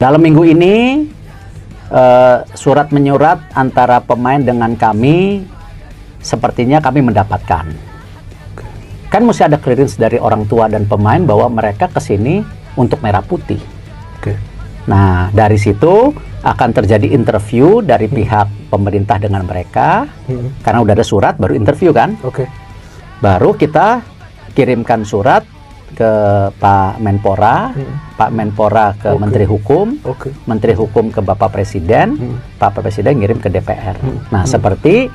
Dalam minggu ini surat menyurat antara pemain dengan kami sepertinya kami mendapatkan. Kan mesti ada clearance dari orang tua dan pemain bahwa mereka kesini untuk merah putih. Nah, dari situ akan terjadi interview dari pihak pemerintah dengan mereka. Karena udah ada surat, baru interview kan. Baru kita kirimkan surat ke Pak Menpora, Pak Menpora ke Menteri Hukum, Menteri Hukum ke Bapak Presiden, Bapak Presiden ngirim ke DPR. Nah, seperti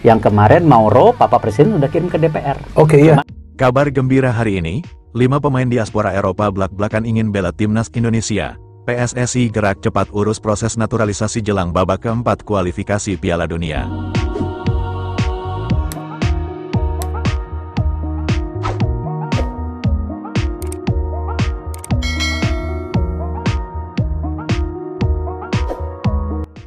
yang kemarin Mauro, Bapak Presiden udah kirim ke DPR. Kabar gembira hari ini, 5 pemain diaspora Eropa belak-belakan ingin bela timnas Indonesia. PSSI gerak cepat urus proses naturalisasi jelang babak keempat kualifikasi Piala Dunia.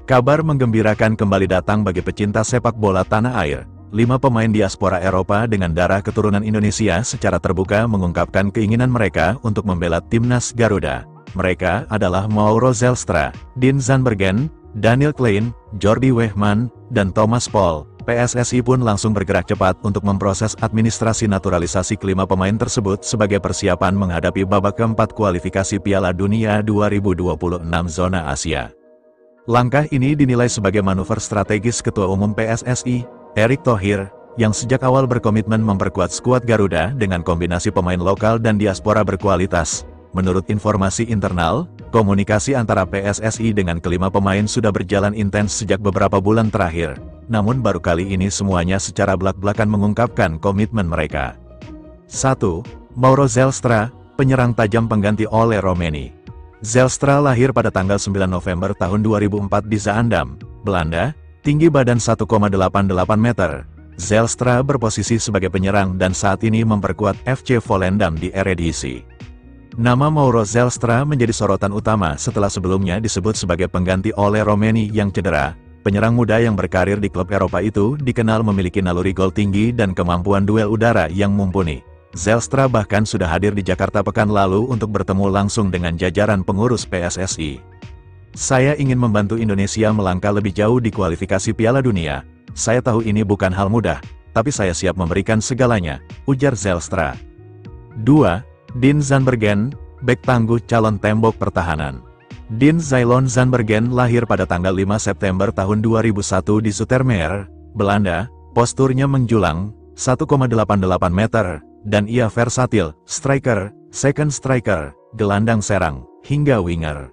Kabar menggembirakan kembali datang bagi pecinta sepak bola tanah air. 5 pemain diaspora Eropa dengan darah keturunan Indonesia secara terbuka mengungkapkan keinginan mereka untuk membela timnas Garuda. Mereka adalah Mauro Zelstra, Dean Zandbergen, Daniel Klein, Jordi Wegman, dan Thomas Paul. PSSI pun langsung bergerak cepat untuk memproses administrasi naturalisasi kelima pemain tersebut sebagai persiapan menghadapi babak keempat kualifikasi Piala Dunia 2026 zona Asia. Langkah ini dinilai sebagai manuver strategis Ketua Umum PSSI, Erick Thohir, yang sejak awal berkomitmen memperkuat skuad Garuda dengan kombinasi pemain lokal dan diaspora berkualitas. Menurut informasi internal, komunikasi antara PSSI dengan kelima pemain sudah berjalan intens sejak beberapa bulan terakhir. Namun baru kali ini semuanya secara belak-belakan mengungkapkan komitmen mereka. 1. Mauro Zelstra, penyerang tajam pengganti Ole Romeni. Zelstra lahir pada tanggal 9 November tahun 2004 di Zaandam, Belanda, tinggi badan 1,88 meter. Zelstra berposisi sebagai penyerang dan saat ini memperkuat FC Volendam di Eredivisie. Nama Mauro Zelstra menjadi sorotan utama setelah sebelumnya disebut sebagai pengganti Ole Romeni yang cedera. Penyerang muda yang berkarir di klub Eropa itu dikenal memiliki naluri gol tinggi dan kemampuan duel udara yang mumpuni. Zelstra bahkan sudah hadir di Jakarta pekan lalu untuk bertemu langsung dengan jajaran pengurus PSSI. Saya ingin membantu Indonesia melangkah lebih jauh di kualifikasi Piala Dunia. Saya tahu ini bukan hal mudah, tapi saya siap memberikan segalanya, ujar Zelstra. 2. Dean Zandbergen, bek tangguh calon tembok pertahanan. Dean Zylon Zandbergen lahir pada tanggal 5 September tahun 2001 di Zoetermeer, Belanda. Posturnya menjulang, 1,88 meter, dan ia versatil, striker, second striker, gelandang serang, hingga winger.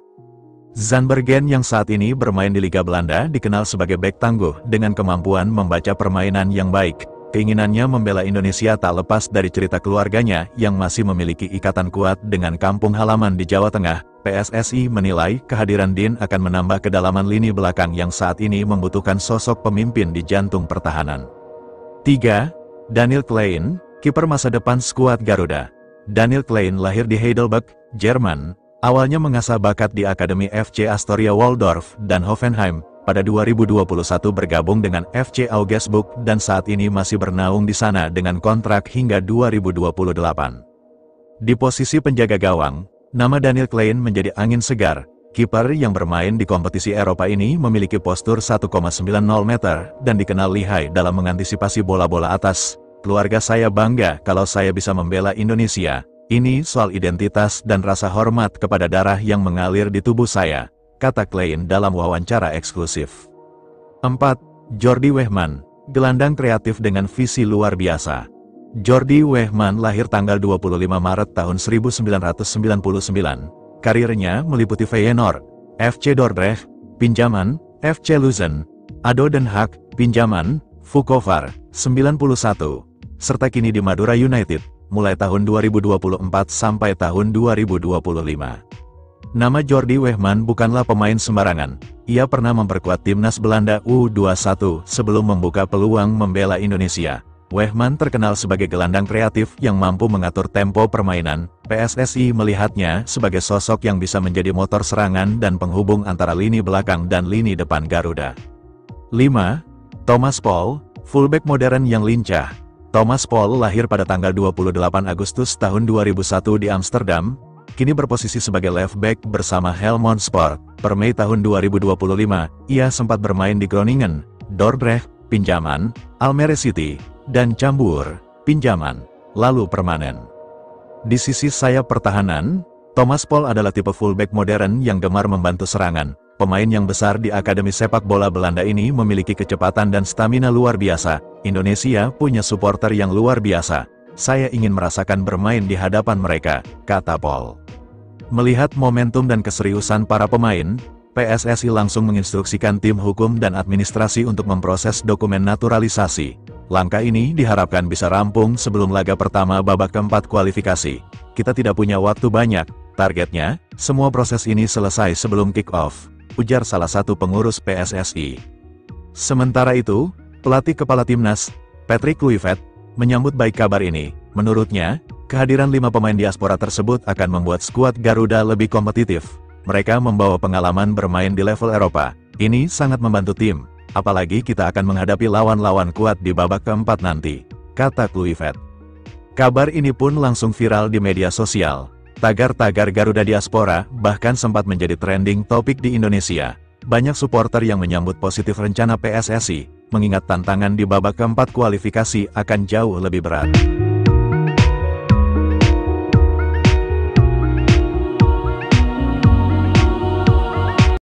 Zandbergen yang saat ini bermain di Liga Belanda dikenal sebagai bek tangguh dengan kemampuan membaca permainan yang baik. Keinginannya membela Indonesia tak lepas dari cerita keluarganya yang masih memiliki ikatan kuat dengan kampung halaman di Jawa Tengah. PSSI menilai kehadiran Dean akan menambah kedalaman lini belakang yang saat ini membutuhkan sosok pemimpin di jantung pertahanan. 3. Daniel Klein, kiper masa depan skuad Garuda. Daniel Klein lahir di Heidelberg, Jerman. Awalnya mengasah bakat di Akademi FC Astoria Waldorf dan Hoffenheim. Pada 2021 bergabung dengan FC Augsburg dan saat ini masih bernaung di sana dengan kontrak hingga 2028. Di posisi penjaga gawang, nama Daniel Klein menjadi angin segar. Kiper yang bermain di kompetisi Eropa ini memiliki postur 1,90 meter dan dikenal lihai dalam mengantisipasi bola-bola atas. Keluarga saya bangga kalau saya bisa membela Indonesia. Ini soal identitas dan rasa hormat kepada darah yang mengalir di tubuh saya, kata Klein dalam wawancara eksklusif. 4. Jordi Wegman, gelandang kreatif dengan visi luar biasa. Jordi Wegman lahir tanggal 25 Maret tahun 1999. Karirnya meliputi Feyenoord, FC Dordrecht, pinjaman, FC Luzern, ADO Den Haag, pinjaman, Vukovar, 91, serta kini di Madura United, mulai tahun 2024 sampai tahun 2025. Nama Jordi Wegman bukanlah pemain sembarangan. Ia pernah memperkuat timnas Belanda U21 sebelum membuka peluang membela Indonesia. Wegman terkenal sebagai gelandang kreatif yang mampu mengatur tempo permainan. PSSI melihatnya sebagai sosok yang bisa menjadi motor serangan dan penghubung antara lini belakang dan lini depan Garuda. 5. Thomas Paul, fullback modern yang lincah. Thomas Paul lahir pada tanggal 28 Agustus tahun 2001 di Amsterdam, kini berposisi sebagai left back bersama Helmond Sport. Per Mei tahun 2025, ia sempat bermain di Groningen, Dordrecht, pinjaman, Almere City, dan Cambuur, pinjaman, lalu permanen. Di sisi sayap pertahanan, Thomas Pol adalah tipe fullback modern yang gemar membantu serangan. Pemain yang besar di Akademi Sepak Bola Belanda ini memiliki kecepatan dan stamina luar biasa. Indonesia punya supporter yang luar biasa. Saya ingin merasakan bermain di hadapan mereka, kata Pol. Melihat momentum dan keseriusan para pemain, PSSI langsung menginstruksikan tim hukum dan administrasi untuk memproses dokumen naturalisasi. Langkah ini diharapkan bisa rampung sebelum laga pertama babak keempat kualifikasi. Kita tidak punya waktu banyak, targetnya, semua proses ini selesai sebelum kick-off, ujar salah satu pengurus PSSI. Sementara itu, pelatih kepala timnas, Patrick Kluivert, menyambut baik kabar ini. Menurutnya, kehadiran 5 pemain diaspora tersebut akan membuat skuad Garuda lebih kompetitif. Mereka membawa pengalaman bermain di level Eropa. Ini sangat membantu tim. Apalagi kita akan menghadapi lawan-lawan kuat di babak keempat nanti, kata Kluivert. Kabar ini pun langsung viral di media sosial. Tagar-tagar Garuda Diaspora bahkan sempat menjadi trending topik di Indonesia. Banyak supporter yang menyambut positif rencana PSSI, mengingat tantangan di babak keempat kualifikasi akan jauh lebih berat.